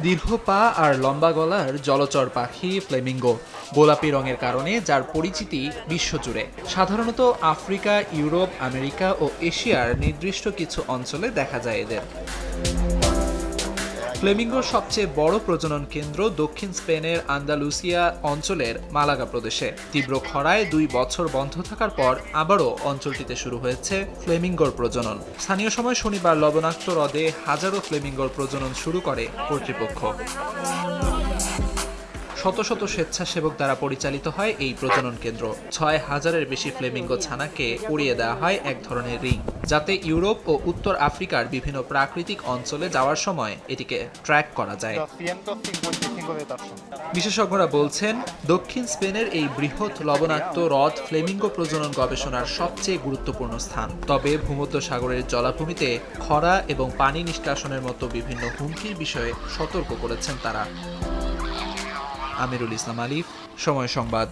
দীর্ঘ পা আর লম্বা গলার জলচর পাখি ফ্লেমিঙ্গো গোলাপি রঙের কারণে যার পরিচিতি বিশ্বজুড়ে। সাধারণত আফ্রিকা, ইউরোপ, আমেরিকা ও এশিয়ার নির্দিষ্ট কিছু অঞ্চলে দেখা যায় এদের। ফ্লেমিঙ্গোর সবচেয়ে বড় প্রজনন কেন্দ্র দক্ষিণ স্পেনের আন্দালুসিয়া অঞ্চলের মালাগা প্রদেশে। তীব্র খরায় 2 বছর বন্ধ থাকার পর আবারও অঞ্চলটিতে শুরু হয়েছে ফ্লেমিঙ্গোর প্রজনন। স্থানীয় সময় শনিবার লবণাক্ত হ্রদে হাজারো ফ্লেমিঙ্গোর প্রজনন শুরু করে কর্তৃপক্ষ। শত শত স্বেচ্ছাসেবক দ্বারা পরিচালিত হয় এই প্রজনন কেন্দ্র। 6000-এর বেশি ফ্লেমিঙ্গো ছানাকে উড়িয়ে দেওয়া হয় এক ধরনের রিং, যাতে ইউরোপ ও উত্তর আফ্রিকার বিভিন্ন প্রাকৃতিক অঞ্চলে যাওয়ার সময় এটিকে ট্র্যাক করা যায়। বিশেষজ্ঞরা বলছেন, দক্ষিণ স্পেনের এই বৃহৎ লবণাক্ত হ্রদ ফ্লেমিঙ্গো প্রজনন গবেষণার সবচেয়ে গুরুত্বপূর্ণ স্থান। তবে ভূমধ্যসাগরের জলাভূমিতে খরা এবং পানি নিষ্কাশনের মতো বিভিন্ন হুমকির বিষয়ে সতর্ক করেছেন তারা। আমিরুল ইসলাম আলিফ, সময় সংবাদ।